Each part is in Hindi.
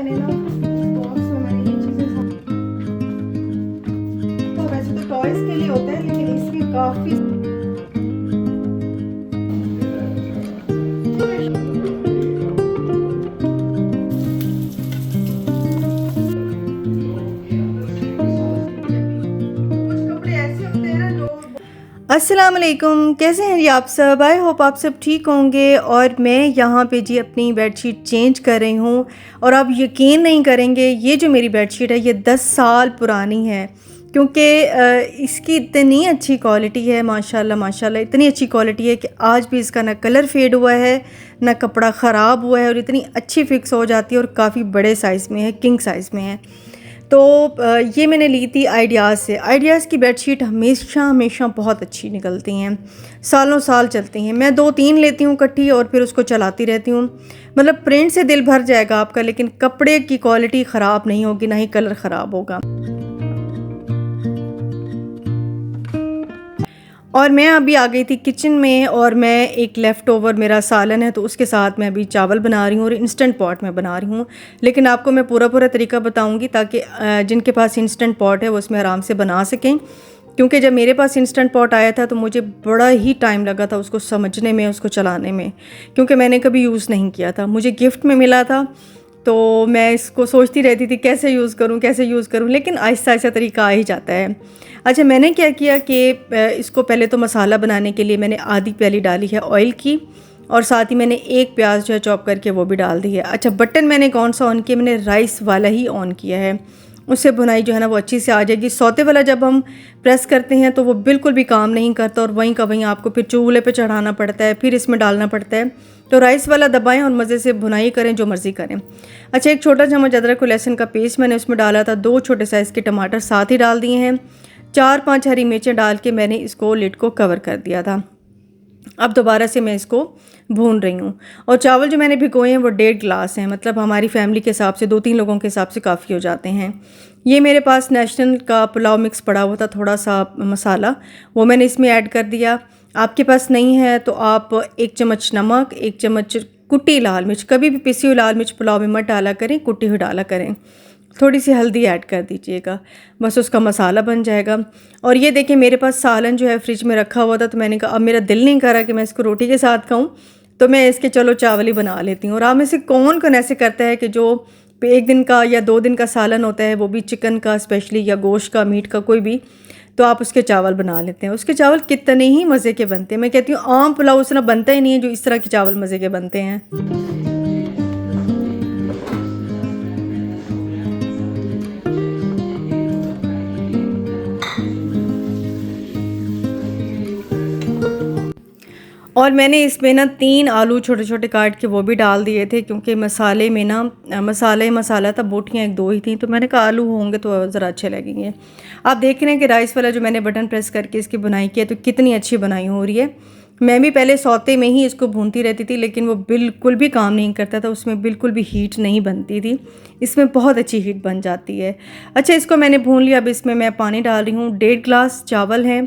मैंने ना बॉक्स में मैंने ये चीज़ें, तो वैसे तो टॉयज के लिए होता है लेकिन इसमें काफ़ी अस्सलाम वालेकुम, कैसे हैं जी आप सब। आई होप आप सब ठीक होंगे। और मैं यहाँ पे जी अपनी बेडशीट चेंज कर रही हूँ और आप यकीन नहीं करेंगे, ये जो मेरी बेडशीट है ये 10 साल पुरानी है। क्योंकि इसकी इतनी अच्छी क्वालिटी है, माशाल्लाह माशाल्लाह, इतनी अच्छी क्वालिटी है कि आज भी इसका ना कलर फेड हुआ है ना कपड़ा ख़राब हुआ है और इतनी अच्छी फिक्स हो जाती है और काफ़ी बड़े साइज़ में है, किंग साइज़ में है। तो ये मैंने ली थी आइडियाज़ से। आइडियाज़ की बेडशीट हमेशा हमेशा बहुत अच्छी निकलती हैं, सालों साल चलती हैं। मैं 2-3 लेती हूँ इकट्ठी और फिर उसको चलाती रहती हूँ। मतलब प्रिंट से दिल भर जाएगा आपका, लेकिन कपड़े की क्वालिटी ख़राब नहीं होगी, ना ही कलर ख़राब होगा। और मैं अभी आ गई थी किचन में और मैं एक लेफ़्ट ओवर मेरा सालन है तो उसके साथ मैं अभी चावल बना रही हूँ और इंस्टेंट पॉट में बना रही हूँ। लेकिन आपको मैं पूरा पूरा तरीका बताऊँगी ताकि जिनके पास इंस्टेंट पॉट है वो उसमें आराम से बना सकें। क्योंकि जब मेरे पास इंस्टेंट पॉट आया था तो मुझे बड़ा ही टाइम लगा था उसको समझने में, उसको चलाने में, क्योंकि मैंने कभी यूज़ नहीं किया था, मुझे गिफ्ट में मिला था। तो मैं इसको सोचती रहती थी कैसे यूज़ करूँ कैसे यूज़ करूँ, लेकिन आहिस्ता आहिस्ता तरीका आ ही जाता है। अच्छा, मैंने क्या किया कि इसको पहले तो मसाला बनाने के लिए मैंने आधी प्याली डाली है ऑयल की और साथ ही मैंने एक प्याज जो है चॉप करके वो भी डाल दी है। अच्छा, बटन मैंने कौन सा ऑन किया, मैंने राइस वाला ही ऑन किया है, उससे भुनाई जो है ना वो अच्छी से आ जाएगी। सौते वाला जब हम प्रेस करते हैं तो वो बिल्कुल भी काम नहीं करता और वहीं का वहीं आपको फिर चूल्हे पे चढ़ाना पड़ता है, फिर इसमें डालना पड़ता है। तो राइस वाला दबाएं और मज़े से भुनाई करें, जो मर्ज़ी करें। अच्छा, एक छोटा चम्मच अदरक और लहसुन का पेस्ट मैंने उसमें डाला था, 2 छोटे साइज़ के टमाटर साथ ही डाल दिए हैं, 4-5 हरी मिर्चें डाल के मैंने इसको लिड को कवर कर दिया था। अब दोबारा से मैं इसको भून रही हूँ। और चावल जो मैंने भिगोए हैं वो 1.5 गिलास हैं, मतलब हमारी फैमिली के हिसाब से 2-3 लोगों के हिसाब से काफ़ी हो जाते हैं। ये मेरे पास नेशनल का पुलाव मिक्स पड़ा हुआ था, थोड़ा सा मसाला, वो मैंने इसमें ऐड कर दिया। आपके पास नहीं है तो आप 1 चम्मच नमक, 1 चम्मच कुटी लाल मिर्च, कभी भी पिसी हुई लाल मिर्च पुलाव में मत डाला करें, कुटी हुई डाला करें। थोड़ी सी हल्दी ऐड कर दीजिएगा, बस उसका मसाला बन जाएगा। और ये देखिए मेरे पास सालन जो है फ्रिज में रखा हुआ था, तो मैंने कहा अब मेरा दिल नहीं कर रहा कि मैं इसको रोटी के साथ खाऊं, तो मैं इसके चलो चावल ही बना लेती हूँ। और आप में से कौन कौन ऐसे करता है कि जो 1 दिन का या 2 दिन का सालन होता है, वो भी चिकन का स्पेशली या गोश्त का, मीट का, कोई भी, तो आप उसके चावल बना लेते हैं। उसके चावल कितने ही मज़े के बनते हैं। मैं कहती हूँ आम पुलाव उस तरह बनता ही नहीं है जो इस तरह के चावल मज़े के बनते हैं। और मैंने इसमें ना 3 आलू छोटे छोटे काट के वो भी डाल दिए थे, क्योंकि मसाले में ना मसाला था, बोटियाँ 1-2 ही थी, तो मैंने कहा आलू होंगे तो ज़रा अच्छे लगेंगे। आप देख रहे हैं कि राइस वाला जो मैंने बटन प्रेस करके इसकी बुनाई की है तो कितनी अच्छी बुनाई हो रही है। मैं भी पहले सौते में ही इसको भूनती रहती थी, लेकिन वो बिल्कुल भी काम नहीं करता था, उसमें बिल्कुल भी हीट नहीं बनती थी। इसमें बहुत अच्छी हीट बन जाती है। अच्छा, इसको मैंने भून लिया। अब इसमें मैं पानी डाल रही हूँ, 1.5 गिलास चावल हैं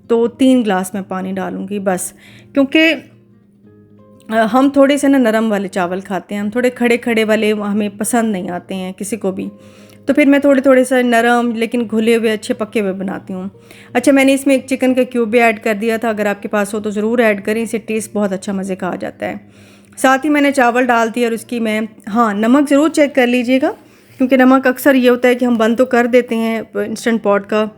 तो 3 गिलास मैं पानी डालूँगी बस। क्योंकि हम थोड़े से ना नरम वाले चावल खाते हैं, हम थोड़े खड़े खड़े वाले हमें पसंद नहीं आते हैं किसी को भी, तो फिर मैं थोड़े थोड़े से नरम लेकिन घुले हुए अच्छे पके हुए बनाती हूँ। अच्छा, मैंने इसमें एक चिकन का क्यूब भी ऐड कर दिया था, अगर आपके पास हो तो ज़रूर ऐड करें, इससे टेस्ट बहुत अच्छा मज़े का आ जाता है। साथ ही मैंने चावल डाल दिया और उसकी मैं, हाँ, नमक ज़रूर चेक कर लीजिएगा, क्योंकि नमक अक्सर ये होता है कि हम बंद तो कर देते हैं इंस्टेंट पॉट का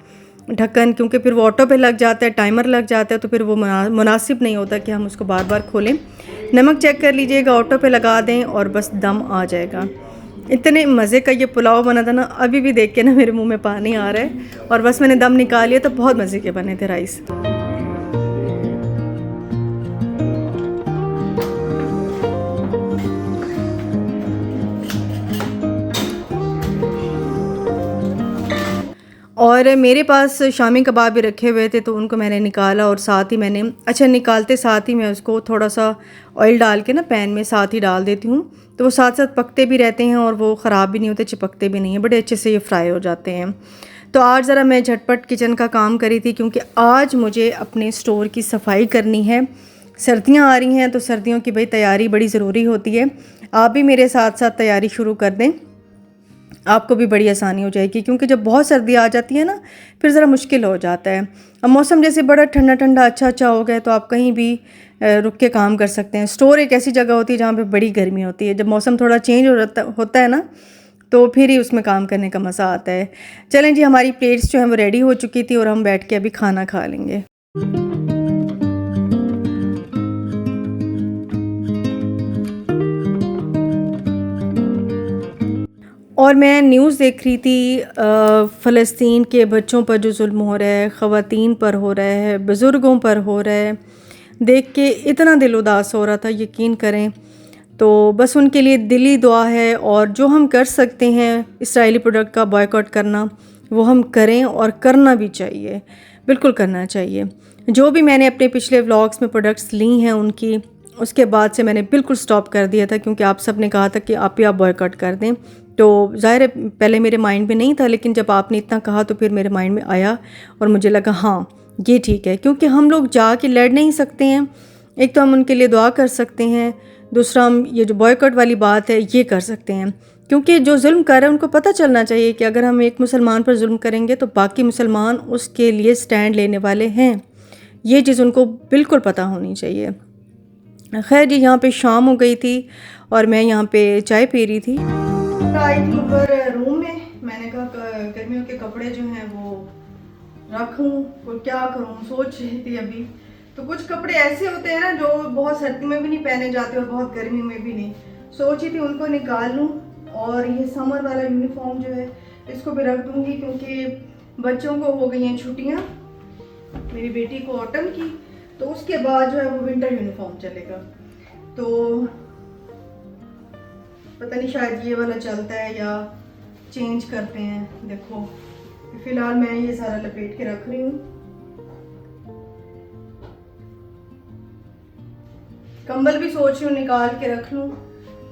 ढक्कन, क्योंकि फिर वो ऑटो पे लग जाता है, टाइमर लग जाता है, तो फिर वो मुनासिब नहीं होता कि हम उसको बार बार खोलें। नमक चेक कर लीजिएगा, ऑटो पे लगा दें और बस दम आ जाएगा। इतने मज़े का ये पुलाव बना था ना, अभी भी देख के ना मेरे मुंह में पानी आ रहा है। और बस मैंने दम निकाल लिया तो बहुत मज़े के बने थे राइस। और मेरे पास शामी कबाब भी रखे हुए थे, तो उनको मैंने निकाला और साथ ही मैंने, अच्छा, निकालते साथ ही मैं उसको थोड़ा सा ऑयल डाल के ना पैन में साथ ही डाल देती हूँ, तो वो साथ साथ पकते भी रहते हैं और वो ख़राब भी नहीं होते, चिपकते भी नहीं हैं, बड़े अच्छे से ये फ्राई हो जाते हैं। तो आज ज़रा मैं झटपट किचन का काम करी थी, क्योंकि आज मुझे अपने स्टोर की सफाई करनी है। सर्दियाँ आ रही हैं तो सर्दियों की भाई तैयारी बड़ी ज़रूरी होती है। आप भी मेरे साथ साथ तैयारी शुरू कर दें। आपको भी बड़ी आसानी हो जाएगी, क्योंकि जब बहुत सर्दी आ जाती है ना फिर ज़रा मुश्किल हो जाता है। अब मौसम जैसे बड़ा ठंडा ठंडा अच्छा अच्छा हो गया तो आप कहीं भी रुक के काम कर सकते हैं। स्टोर एक ऐसी जगह होती है जहाँ पे बड़ी गर्मी होती है, जब मौसम थोड़ा चेंज होता है ना तो फिर ही उसमें काम करने का मज़ा आता है। चलें जी, हमारी प्लेट्स जो हैं वो रेडी हो चुकी थी और हम बैठ के अभी खाना खा लेंगे। और मैं न्यूज़ देख रही थी फ़लस्तीन के बच्चों पर जो जुल्म हो रहा है, ख़वातीन पर हो रहा है, बुज़ुर्गों पर हो रहा है, देख के इतना दिल उदास हो रहा था, यकीन करें। तो बस उनके लिए दिली दुआ है, और जो हम कर सकते हैं इसराइली प्रोडक्ट का बॉयकॉट करना वो हम करें, और करना भी चाहिए, बिल्कुल करना चाहिए। जो भी मैंने अपने पिछले व्लॉग्स में प्रोडक्ट्स ली हैं उनकी, उसके बाद से मैंने बिल्कुल स्टॉप कर दिया था, क्योंकि आप सब ने कहा था कि आप बॉयकॉट कर दें। तो ज़ाहिर है पहले मेरे माइंड में नहीं था, लेकिन जब आपने इतना कहा तो फिर मेरे माइंड में आया और मुझे लगा हाँ ये ठीक है, क्योंकि हम लोग जाके लड़ नहीं सकते हैं। एक तो हम उनके लिए दुआ कर सकते हैं, दूसरा हम ये जो बॉयकॉट वाली बात है ये कर सकते हैं, क्योंकि जो जुल्म कर रहे हैं उनको पता चलना चाहिए कि अगर हम एक मुसलमान पर जुल्म करेंगे तो बाकी मुसलमान उसके लिए स्टैंड लेने वाले हैं। ये चीज़ उनको बिल्कुल पता होनी चाहिए। खैर जी, यहाँ पे शाम हो गई थी और मैं यहाँ पे चाय पी रही थी। आई थी ऊपर रूम में, मैंने कहा गर्मियों के कपड़े जो हैं वो रखूं, और क्या करूं सोच रही थी अभी। तो कुछ कपड़े ऐसे होते हैं ना जो बहुत सर्दी में भी नहीं पहने जाते और बहुत गर्मी में भी नहीं, सोची थी उनको निकाल लूं। और ये समर वाला यूनिफॉर्म जो है इसको भी रख दूंगी, क्योंकि बच्चों को हो गई हैं छुट्टियां, मेरी बेटी को ऑटम की, तो उसके बाद जो है वो विंटर यूनिफॉर्म चलेगा। तो पता नहीं शायद ये वाला चलता है या चेंज करते हैं, देखो। फिलहाल मैं ये सारा लपेट के रख रही हूँ। कंबल भी सोच रही हूँ निकाल के रख लूँ,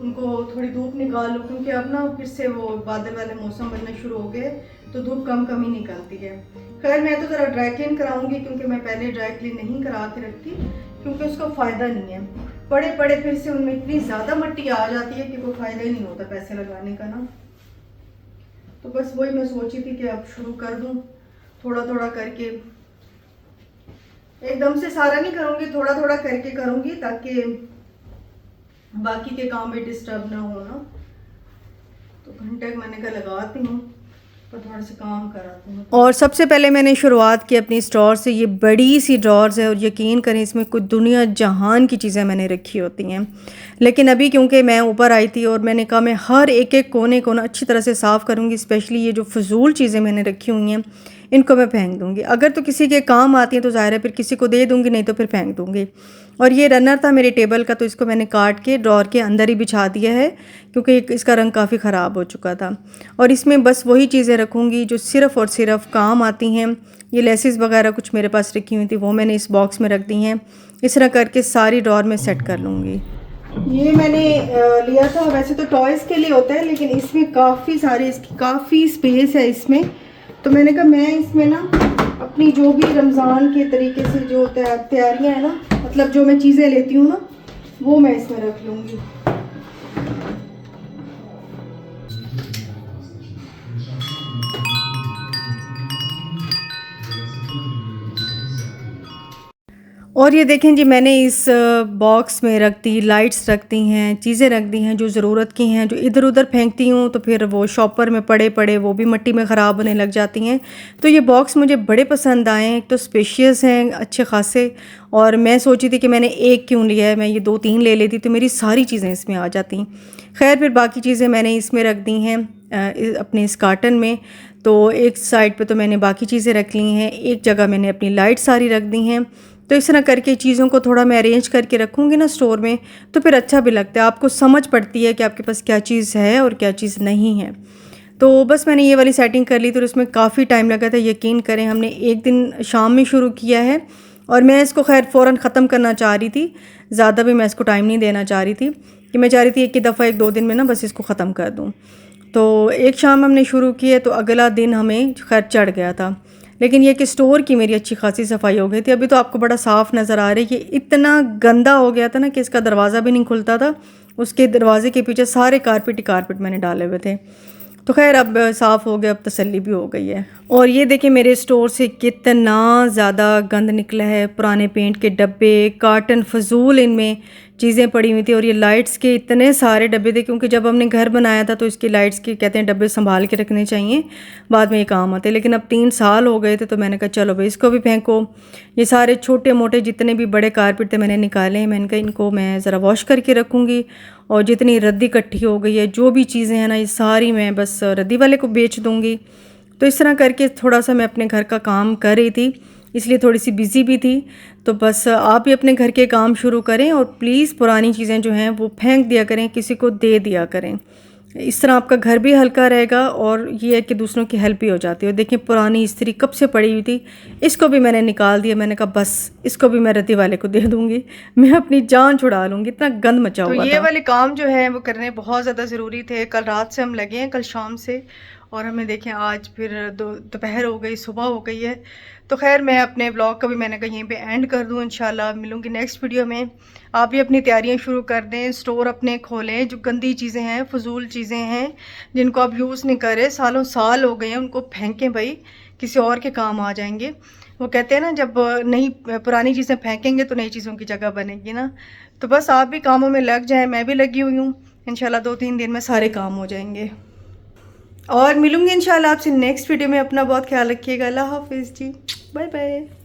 उनको थोड़ी धूप निकाल लूँ, क्योंकि अब ना फिर से वो बादल वाले मौसम बनने शुरू हो गए तो धूप कम कम ही निकलती है। खैर मैं तो ज़रा ड्राई क्लीन कराऊंगी, क्योंकि मैं पहले ड्राई क्लीन नहीं करा के रखती, क्योंकि उसका फ़ायदा नहीं है। पड़े पड़े फिर से उनमें इतनी ज़्यादा मिट्टी आ जाती है कि कोई फ़ायदा ही नहीं होता पैसे लगाने का ना। तो बस वही मैं सोची थी कि अब शुरू कर दूँ थोड़ा थोड़ा करके, एकदम से सारा नहीं करूँगी, थोड़ा थोड़ा करके करूँगी ताकि बाकी के काम भी डिस्टर्ब ना हो ना। तो घंटे मैंने कहा लगाती हूँ तो थोड़ा सा काम कराती हूँ। और सबसे पहले मैंने शुरुआत की अपनी स्टोर से। ये बड़ी सी ड्रॉर्स है और यकीन करें इसमें कुछ दुनिया जहान की चीज़ें मैंने रखी होती हैं, लेकिन अभी क्योंकि मैं ऊपर आई थी और मैंने कहा मैं हर एक एक कोने को ना अच्छी तरह से साफ़ करूँगी। स्पेशली ये जो फजूल चीज़ें मैंने रखी हुई हैं इनको मैं फेंक दूँगी। अगर तो किसी के काम आती हैं तो ज़ाहिर है फिर किसी को दे दूँगी, नहीं तो फिर फेंक दूँगी। और ये रनर था मेरे टेबल का, तो इसको मैंने काट के ड्रॉर के अंदर ही बिछा दिया है, क्योंकि इसका रंग काफ़ी ख़राब हो चुका था। और इसमें बस वही चीज़ें रखूँगी जो सिर्फ़ और सिर्फ काम आती हैं। ये लेसिस वगैरह कुछ मेरे पास रखी हुई थी, वो मैंने इस बॉक्स में रख दी हैं। इस तरह करके सारी ड्रॉर में सेट कर लूँगी। ये मैंने लिया था, वैसे तो टॉयज़ के लिए होता है, लेकिन इसमें काफ़ी सारे, इसकी काफ़ी स्पेस है इसमें। तो मैंने कहा मैं इसमें ना अपनी जो भी रमज़ान के तरीके से जो तैयारियाँ हैं ना, मतलब जो मैं चीज़ें लेती हूँ ना, वो मैं इसमें रख लूँगी। और ये देखें जी, मैंने इस बॉक्स में रख दी, लाइट्स रख दी हैं, चीज़ें रख दी हैं जो ज़रूरत की हैं। जो इधर उधर फेंकती हूँ तो फिर वो शॉपर में पड़े पड़े वो भी मिट्टी में ख़राब होने लग जाती हैं। तो ये बॉक्स मुझे बड़े पसंद आए हैं, एक तो स्पेशियस हैं अच्छे खासे, और मैं सोची थी कि मैंने एक क्यों लिया है, मैं ये 2-3 ले लेती तो मेरी सारी चीज़ें इसमें आ जाती। खैर फिर बाकी चीज़ें मैंने इसमें रख दी हैं अपने इस कार्टन में। तो एक साइड पे तो मैंने बाकी चीज़ें रख ली हैं, एक जगह मैंने अपनी लाइट सारी रख दी हैं। तो इस तरह करके चीज़ों को थोड़ा मैं अरेंज करके रखूँगी ना स्टोर में, तो फिर अच्छा भी लगता है, आपको समझ पड़ती है कि आपके पास क्या चीज़ है और क्या चीज़ नहीं है। तो बस मैंने ये वाली सेटिंग कर ली, तो इसमें काफ़ी टाइम लगा था, यकीन करें। हमने एक दिन शाम में शुरू किया है और मैं इसको खैर फ़ौरन ख़त्म करना चाह रही थी, ज़्यादा भी मैं इसको टाइम नहीं देना चाह रही थी, कि मैं चाह रही थी एक ही दफ़ा 1-2 दिन में ना बस इसको ख़त्म कर दूँ। तो एक शाम हमने शुरू किए तो अगला दिन हमें खैर चढ़ गया था, लेकिन ये कि स्टोर की मेरी अच्छी खासी सफाई हो गई थी। अभी तो आपको बड़ा साफ़ नज़र आ रहा है, ये इतना गंदा हो गया था ना कि इसका दरवाज़ा भी नहीं खुलता था। उसके दरवाज़े के पीछे सारे कारपेट ही कारपेट मैंने डाले हुए थे। तो खैर अब साफ़ हो गया, अब तसल्ली भी हो गई है। और ये देखिए मेरे स्टोर से कितना ज़्यादा गंद निकला है, पुराने पेंट के डब्बे, कार्टन, फजूल इनमें चीज़ें पड़ी हुई थी। और ये लाइट्स के इतने सारे डब्बे थे, क्योंकि जब हमने घर बनाया था तो इसकी लाइट्स के कहते हैं डब्बे संभाल के रखने चाहिए, बाद में ये काम आते। लेकिन अब 3 साल हो गए थे तो मैंने कहा चलो भाई इसको भी फेंको। ये सारे छोटे मोटे जितने भी बड़े कारपेट थे मैंने निकाले हैं। मैंने कहा इनको मैं ज़रा वॉश करके रखूँगी, और जितनी रद्दी इकट्ठी हो गई है, जो भी चीज़ें हैं ना, ये सारी मैं बस रद्दी वाले को बेच दूँगी। तो इस तरह करके थोड़ा सा मैं अपने घर का काम कर रही थी, इसलिए थोड़ी सी बिज़ी भी थी। तो बस आप भी अपने घर के काम शुरू करें, और प्लीज़ पुरानी चीज़ें जो हैं वो फेंक दिया करें, किसी को दे दिया करें। इस तरह आपका घर भी हल्का रहेगा, और ये है कि दूसरों की हेल्प भी हो जाती है। और देखिए पुरानी इस्त्री कब से पड़ी हुई थी, इसको भी मैंने निकाल दिया। मैंने कहा बस इसको भी मैं रद्दी वाले को दे दूँगी, मैं अपनी जान छुड़ा लूँगी, इतना गंद मचा हुआ था। तो ये वाले काम जो है वो करने बहुत ज़्यादा ज़रूरी थे। कल रात से हम लगे हैं, कल शाम से, और हमें देखें आज फिर दोपहर हो गई, सुबह हो गई है। तो खैर मैं अपने ब्लॉग का भी मैंने कहा यहीं पे एंड कर दूँ। इंशाल्लाह मिलूँगी नेक्स्ट वीडियो में। आप भी अपनी तैयारियां शुरू कर दें, स्टोर अपने खोलें। जो गंदी चीज़ें हैं, फजूल चीज़ें हैं जिनको आप यूज़ नहीं कर रहे, सालों साल हो गए हैं, उनको फेंकें भाई, किसी और के काम आ जाएंगे। वो कहते हैं ना, जब नई पुरानी चीज़ें फेंकेंगे तो नई चीज़ों की जगह बनेगी ना। तो बस आप भी कामों में लग जाएँ, मैं भी लगी हुई हूँ। इंशाल्लाह 2-3 दिन में सारे काम हो जाएंगे। और मिलूंगी इंशाल्लाह आपसे नेक्स्ट वीडियो में। अपना बहुत ख्याल रखिएगा। अल्लाह हाफिज़ जी, बाय बाय।